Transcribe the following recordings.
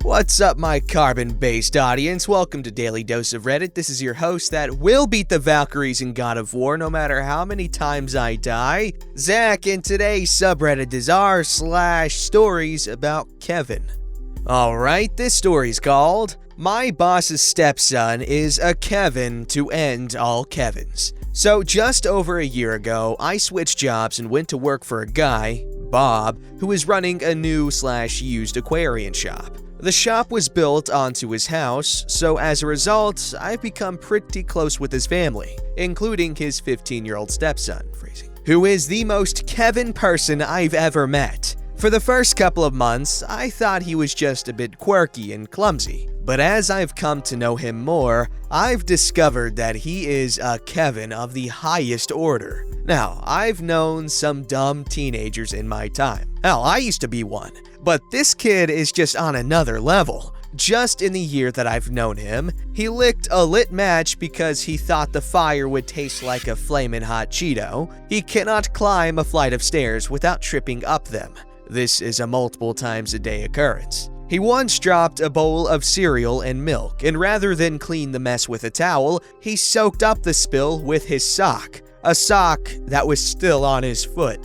What's up, my carbon-based audience? Welcome to Daily Dose of Reddit. This is your host that will beat the Valkyries in God of War no matter how many times I die, Zach, and today's subreddit is r/StoriesAboutKevin. Alright, this story's called My Boss's Stepson is a Kevin to End All Kevins. So just over a year ago, I switched jobs and went to work for a guy, Bob, who was running a new/used aquarium shop. The shop was built onto his house, so as a result, I've become pretty close with his family, including his 15-year-old stepson, who is the most Kevin person I've ever met. For the first couple of months, I thought he was just a bit quirky and clumsy, but as I've come to know him more, I've discovered that he is a Kevin of the highest order. Now, I've known some dumb teenagers in my time. Hell, I used to be one. But this kid is just on another level. Just in the year that I've known him, he licked a lit match because he thought the fire would taste like a flamin' hot Cheeto. He cannot climb a flight of stairs without tripping up them. This is a multiple times a day occurrence. He once dropped a bowl of cereal and milk, and rather than clean the mess with a towel, he soaked up the spill with his sock. A sock that was still on his foot.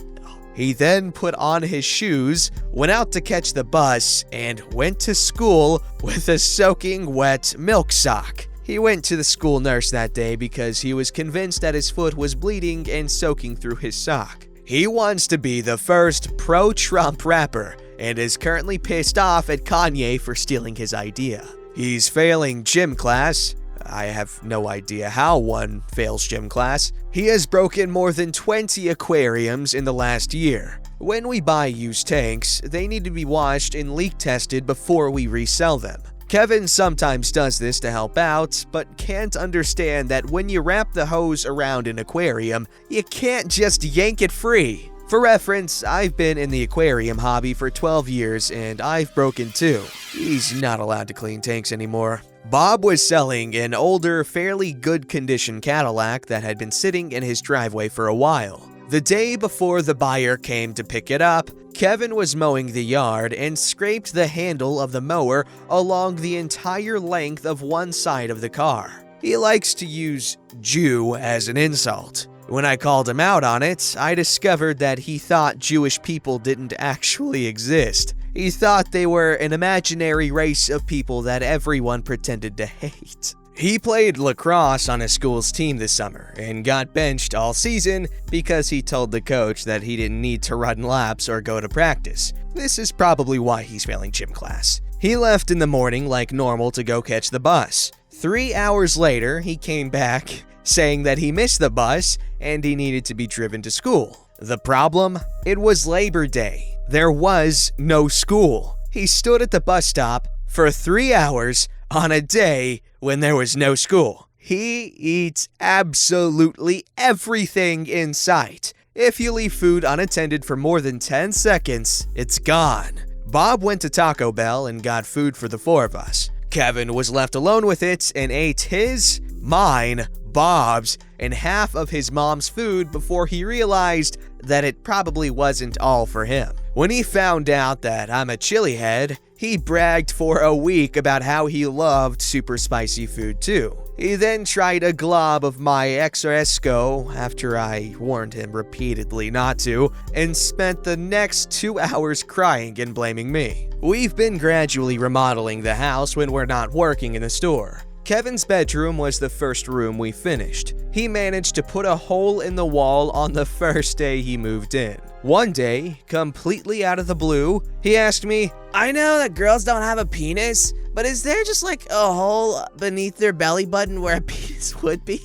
He then put on his shoes, went out to catch the bus, and went to school with a soaking wet milk sock. He went to the school nurse that day because he was convinced that his foot was bleeding and soaking through his sock. He wants to be the first pro-Trump rapper and is currently pissed off at Kanye for stealing his idea. He's failing gym class. I have no idea how one fails gym class. He has broken more than 20 aquariums in the last year. When we buy used tanks, they need to be washed and leak tested before we resell them. Kevin sometimes does this to help out, but can't understand that when you wrap the hose around an aquarium, you can't just yank it free. For reference, I've been in the aquarium hobby for 12 years and I've broken 2. He's not allowed to clean tanks anymore. Bob was selling an older, fairly good condition Cadillac that had been sitting in his driveway for a while. The day before the buyer came to pick it up, Kevin was mowing the yard and scraped the handle of the mower along the entire length of one side of the car. He likes to use Jew as an insult. When I called him out on it, I discovered that he thought Jewish people didn't actually exist. He thought they were an imaginary race of people that everyone pretended to hate. He played lacrosse on his school's team this summer and got benched all season because he told the coach that he didn't need to run laps or go to practice. This is probably why he's failing gym class. He left in the morning like normal to go catch the bus. 3 hours later, he came back saying that he missed the bus and he needed to be driven to school. The problem? It was Labor Day. There was no school. He stood at the bus stop for 3 hours on a day when there was no school. He eats absolutely everything in sight. If you leave food unattended for more than 10 seconds, it's gone. Bob went to Taco Bell and got food for the 4 of us. Kevin was left alone with it and ate his, mine, Bob's, and half of his mom's food before he realized that it probably wasn't all for him. When he found out that I'm a chili head, he bragged for a week about how he loved super spicy food too. He then tried a glob of my exoesco after I warned him repeatedly not to, and spent the next 2 hours crying and blaming me. We've been gradually remodeling the house when we're not working in the store. Kevin's bedroom was the first room we finished. He managed to put a hole in the wall on the first day he moved in. One day, completely out of the blue, he asked me, "I know that girls don't have a penis, but is there just like a hole beneath their belly button where a penis would be?"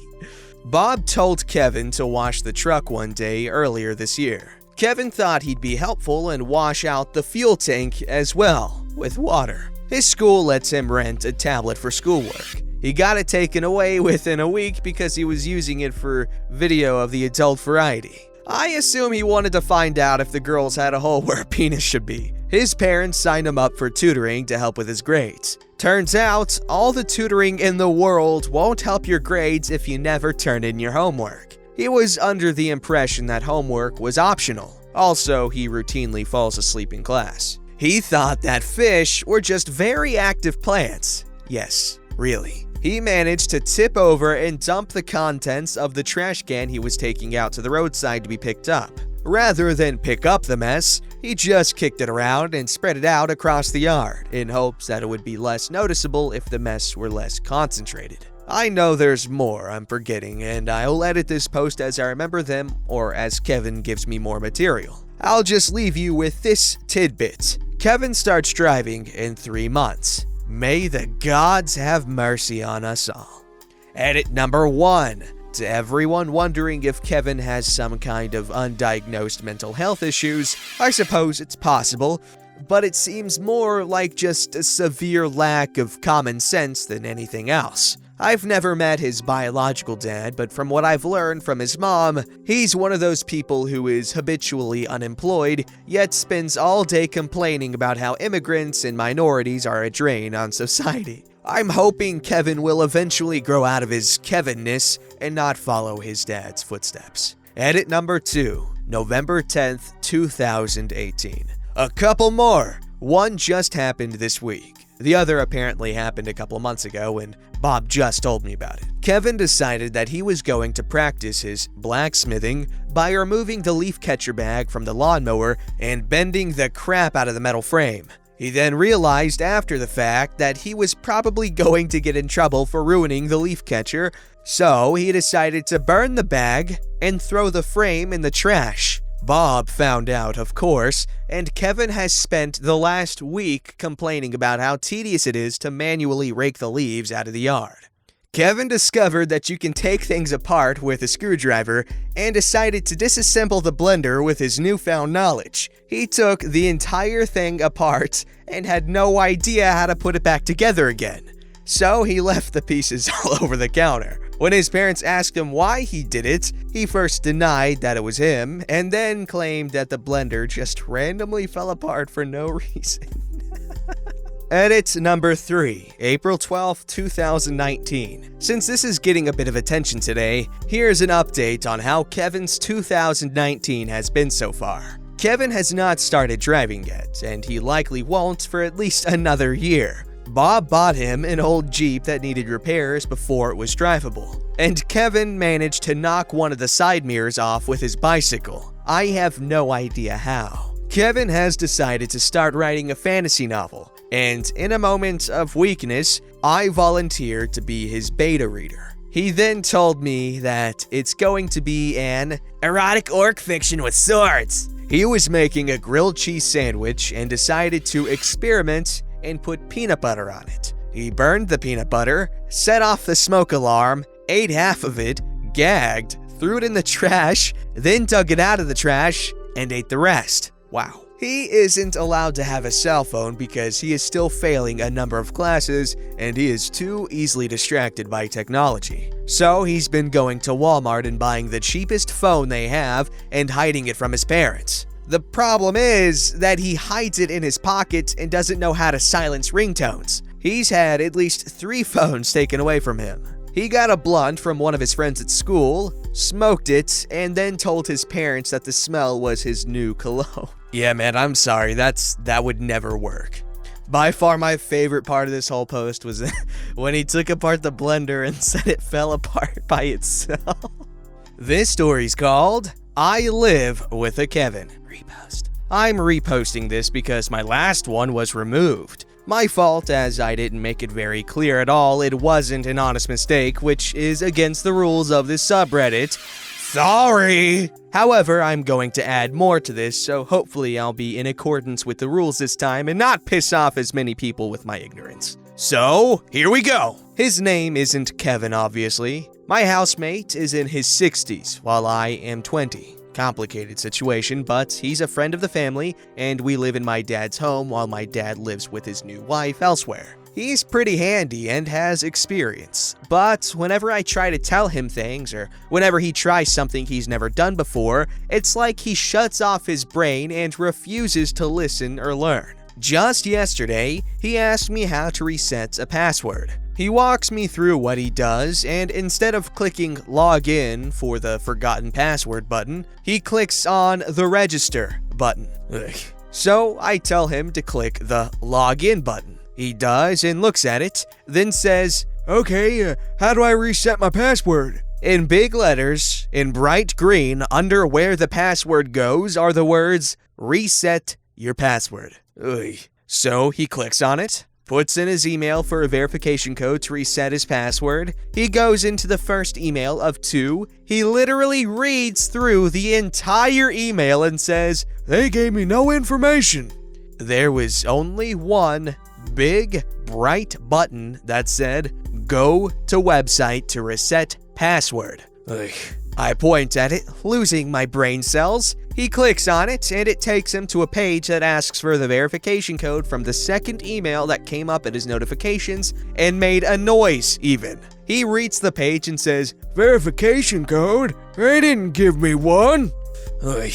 Bob told Kevin to wash the truck one day earlier this year. Kevin thought he'd be helpful and wash out the fuel tank as well, with water. His school lets him rent a tablet for schoolwork. He got it taken away within a week because he was using it for video of the adult variety. I assume he wanted to find out if the girls had a hole where a penis should be. His parents signed him up for tutoring to help with his grades. Turns out, all the tutoring in the world won't help your grades if you never turn in your homework. He was under the impression that homework was optional. Also, he routinely falls asleep in class. He thought that fish were just very active plants. Yes, really. He managed to tip over and dump the contents of the trash can he was taking out to the roadside to be picked up. Rather than pick up the mess, he just kicked it around and spread it out across the yard in hopes that it would be less noticeable if the mess were less concentrated. I know there's more I'm forgetting, and I'll edit this post as I remember them or as Kevin gives me more material. I'll just leave you with this tidbit. Kevin starts driving in 3 months. May the gods have mercy on us all. Edit number 1. To everyone wondering if Kevin has some kind of undiagnosed mental health issues, I suppose it's possible, but it seems more like just a severe lack of common sense than anything else. I've never met his biological dad, but from what I've learned from his mom, he's one of those people who is habitually unemployed, yet spends all day complaining about how immigrants and minorities are a drain on society. I'm hoping Kevin will eventually grow out of his Kevinness and not follow his dad's footsteps. Edit number 2, November 10th, 2018. A couple more. One just happened this week. The other apparently happened a couple months ago, and Bob just told me about it. Kevin decided that he was going to practice his blacksmithing by removing the leaf catcher bag from the lawnmower and bending the crap out of the metal frame. He then realized after the fact that he was probably going to get in trouble for ruining the leaf catcher, so he decided to burn the bag and throw the frame in the trash. Bob found out, of course, and Kevin has spent the last week complaining about how tedious it is to manually rake the leaves out of the yard. Kevin discovered that you can take things apart with a screwdriver and decided to disassemble the blender with his newfound knowledge. He took the entire thing apart and had no idea how to put it back together again. So he left the pieces all over the counter. When his parents asked him why he did it, he first denied that it was him, and then claimed that the blender just randomly fell apart for no reason. Edit number 3, April 12, 2019. Since this is getting a bit of attention today, here's an update on how Kevin's 2019 has been so far. Kevin has not started driving yet, and he likely won't for at least another year. Bob bought him an old Jeep that needed repairs before it was drivable, and Kevin managed to knock one of the side mirrors off with his bicycle. I have no idea how. Kevin has decided to start writing a fantasy novel, and in a moment of weakness, I volunteered to be his beta reader. He then told me that it's going to be an erotic orc fiction with swords. He was making a grilled cheese sandwich and decided to experiment and put peanut butter on it. He burned the peanut butter, set off the smoke alarm, ate half of it, gagged, threw it in the trash, then dug it out of the trash, and ate the rest. Wow. He isn't allowed to have a cell phone because he is still failing a number of classes and he is too easily distracted by technology. So he's been going to Walmart and buying the cheapest phone they have and hiding it from his parents. The problem is that he hides it in his pocket and doesn't know how to silence ringtones. He's had at least 3 phones taken away from him. He got a blunt from one of his friends at school, smoked it, and then told his parents that the smell was his new cologne. Yeah, man, I'm sorry, that would never work. By far my favorite part of this whole post was when he took apart the blender and said it fell apart by itself. This story's called I Live with a Kevin. Repost. I'm reposting this because my last one was removed. My fault, as I didn't make it very clear at all it wasn't an honest mistake, which is against the rules of this subreddit. Sorry! However, I'm going to add more to this, so hopefully I'll be in accordance with the rules this time and not piss off as many people with my ignorance. So, here we go! His name isn't Kevin, obviously. My housemate is in his 60s, while I am 20. Complicated situation, but he's a friend of the family, and we live in my dad's home while my dad lives with his new wife elsewhere. He's pretty handy and has experience, but whenever I try to tell him things, or whenever he tries something he's never done before, it's like he shuts off his brain and refuses to listen or learn. Just yesterday, he asked me how to reset a password. He walks me through what he does, and instead of clicking login for the forgotten password button, he clicks on the register button. Ugh. So I tell him to click the login button. He does and looks at it, then says, Okay, how do I reset my password? in big letters, in bright green, under where the password goes are the words, reset your password. Ugh. So he clicks on it, puts in his email for a verification code to reset his password. He goes into the first email of 2. He literally reads through the entire email and says, They gave me no information. There was only one big, bright button that said, go to website to reset password. Ugh. I point at it, losing my brain cells. He clicks on it, and it takes him to a page that asks for the verification code from the second email that came up in his notifications and made a noise even. He reads the page and says, Verification code? They didn't give me one. Ugh.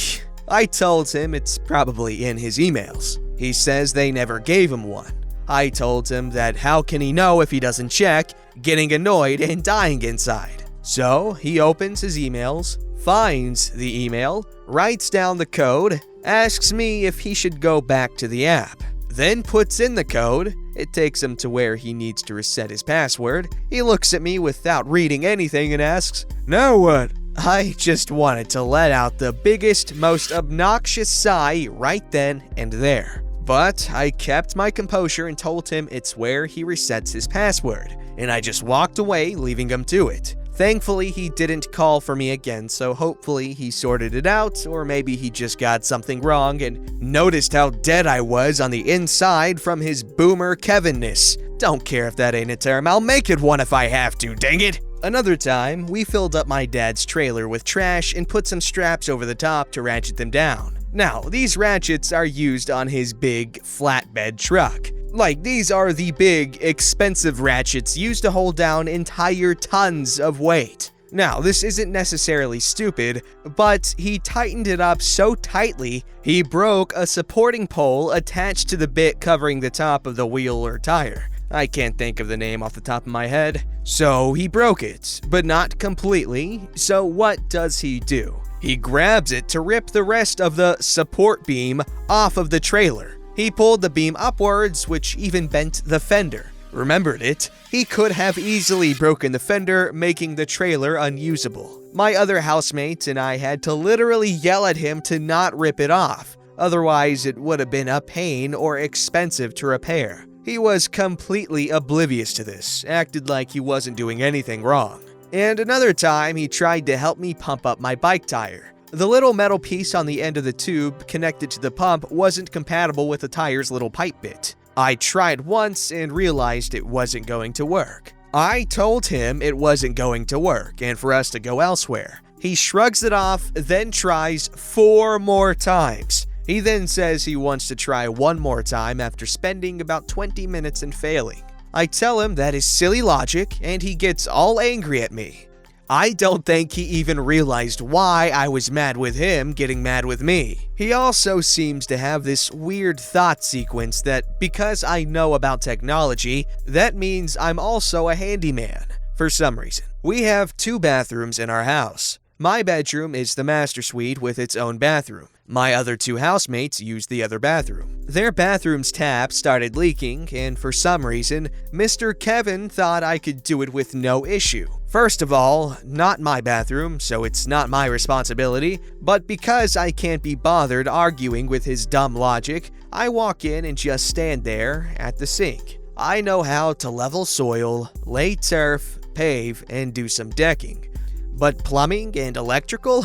I told him it's probably in his emails. He says they never gave him one. I told him that how can he know if he doesn't check, getting annoyed and dying inside. So he opens his emails, finds the email, writes down the code, asks me if he should go back to the app, then puts in the code. It takes him to where he needs to reset his password. He looks at me without reading anything and asks, Now what? I just wanted to let out the biggest, most obnoxious sigh right then and there. But I kept my composure and told him it's where he resets his password, and I just walked away, leaving him to it. Thankfully, he didn't call for me again, so hopefully he sorted it out, or maybe he just got something wrong and noticed how dead I was on the inside from his boomer Kevinness. Don't care if that ain't a term, I'll make it one if I have to, dang it! Another time, we filled up my dad's trailer with trash and put some straps over the top to ratchet them down. Now, these ratchets are used on his big flatbed truck. Like, these are the big, expensive ratchets used to hold down entire tons of weight. Now, this isn't necessarily stupid, but he tightened it up so tightly, he broke a supporting pole attached to the bit covering the top of the wheel or tire. I can't think of the name off the top of my head. So he broke it, but not completely. So what does he do? He grabs it to rip the rest of the support beam off of the trailer. He pulled the beam upwards, which even bent the fender. Remembered it, he could have easily broken the fender, making the trailer unusable. My other housemates and I had to literally yell at him to not rip it off. Otherwise, it would have been a pain or expensive to repair. He was completely oblivious to this, acted like he wasn't doing anything wrong. And another time, he tried to help me pump up my bike tire. The little metal piece on the end of the tube connected to the pump wasn't compatible with the tire's little pipe bit. I tried once and realized it wasn't going to work. I told him it wasn't going to work and for us to go elsewhere. He shrugs it off, then tries 4 more times. He then says he wants to try one more time after spending about 20 minutes and failing. I tell him that is silly logic, and he gets all angry at me. I don't think he even realized why I was mad with him getting mad with me. He also seems to have this weird thought sequence that because I know about technology, that means I'm also a handyman, for some reason. We have 2 bathrooms in our house. My bedroom is the master suite with its own bathroom. My other 2 housemates use the other bathroom. Their bathroom's tap started leaking, and for some reason, Mr. Kevin thought I could do it with no issue. First of all, not my bathroom, so it's not my responsibility, but because I can't be bothered arguing with his dumb logic, I walk in and just stand there at the sink. I know how to level soil, lay turf, pave, and do some decking. But plumbing and electrical?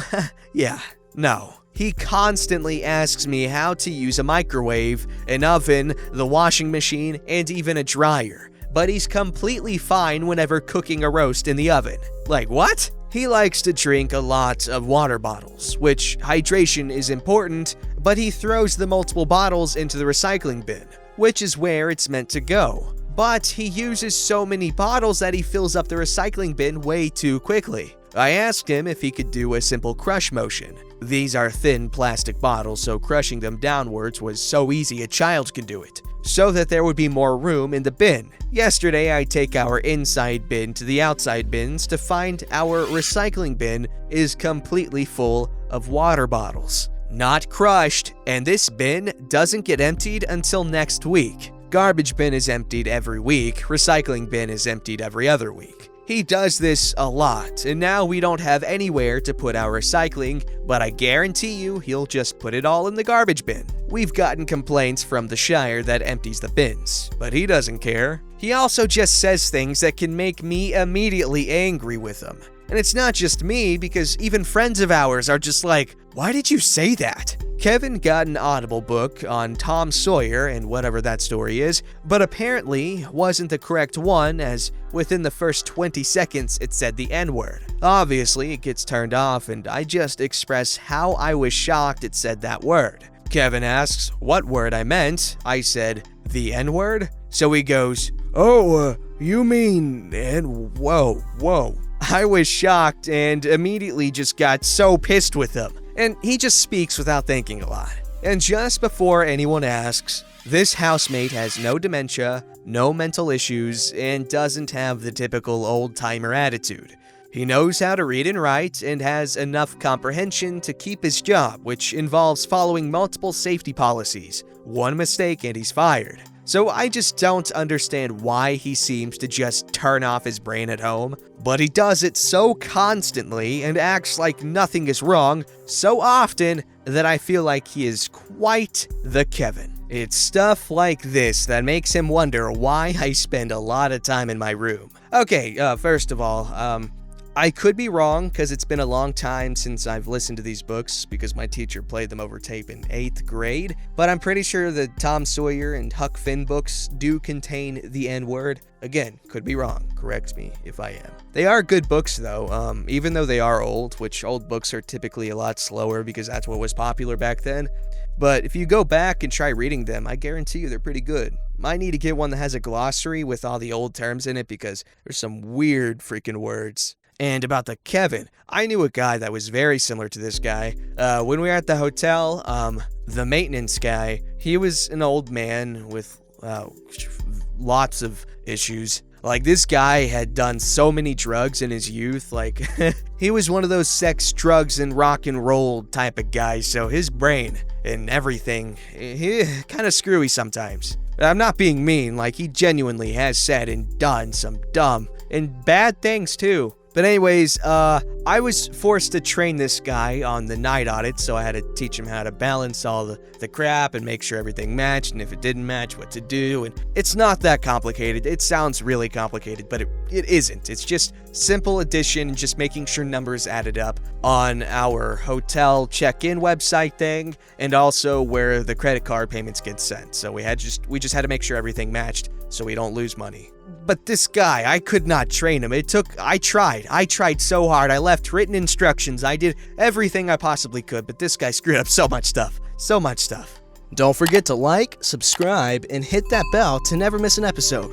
Yeah, no. He constantly asks me how to use a microwave, an oven, the washing machine, and even a dryer. But he's completely fine whenever cooking a roast in the oven. Like what? He likes to drink a lot of water bottles, which hydration is important, but he throws the multiple bottles into the recycling bin, which is where it's meant to go. But he uses so many bottles that he fills up the recycling bin way too quickly. I asked him if he could do a simple crush motion. These are thin plastic bottles, so crushing them downwards was so easy a child could do it, so that there would be more room in the bin. Yesterday, I take our inside bin to the outside bins to find our recycling bin is completely full of water bottles. not crushed, and this bin doesn't get emptied until next week. Garbage bin is emptied every week, recycling bin is emptied every other week. He does this a lot, and now we don't have anywhere to put our recycling, but I guarantee you he'll just put it all in the garbage bin. We've gotten complaints from the Shire that empties the bins, but he doesn't care. He also just says things that can make me immediately angry with him. And it's not just me, because even friends of ours are just like, why did you say that? Kevin got an Audible book on Tom Sawyer and whatever that story is, but apparently wasn't the correct one, as within the first 20 seconds it said the N-word. Obviously it gets turned off, and I just express how I was shocked it said that word. Kevin asks what word I meant. I said, the N-word? So he goes, Oh, you mean, and whoa. I was shocked and immediately just got so pissed with him. And he just speaks without thinking a lot. And just before anyone asks, this housemate has no dementia, no mental issues, and doesn't have the typical old-timer attitude. He knows how to read and write and has enough comprehension to keep his job, which involves following multiple safety policies. One mistake and he's fired. So I just don't understand why he seems to just turn off his brain at home, but he does it so constantly and acts like nothing is wrong so often that I feel like he is quite the Kevin. It's stuff like this that makes him wonder why I spend a lot of time in my room. Okay, first of all, I could be wrong because it's been a long time since I've listened to these books because my teacher played them over tape in 8th grade, but I'm pretty sure the Tom Sawyer and Huck Finn books do contain the N-word. Again, could be wrong. Correct me if I am. They are good books though, even though they are old, which old books are typically a lot slower because that's what was popular back then. But if you go back and try reading them, I guarantee you they're pretty good. I need to get one that has a glossary with all the old terms in it because there's some weird freaking words. And about the Kevin, I knew a guy that was very similar to this guy. When we were at the hotel, the maintenance guy, he was an old man with lots of issues. Like, this guy had done so many drugs in his youth. Like, he was one of those sex, drugs, and rock and roll type of guys. So his brain and everything, he kind of screwy sometimes. I'm not being mean. Like, he genuinely has said and done some dumb and bad things too. But anyways, I was forced to train this guy on the night audit, so I had to teach him how to balance all the crap and make sure everything matched, and if it didn't match, what to do. And it's not that complicated. It sounds really complicated, but it isn't. It's just simple addition, just making sure numbers added up on our hotel check-in website thing, and also where the credit card payments get sent. So we just had to make sure everything matched so we don't lose money. But this guy, I could not train him. I tried so hard. I left written instructions. I did everything I possibly could, but this guy screwed up so much stuff. So much stuff. Don't forget to like, subscribe, and hit that bell to never miss an episode.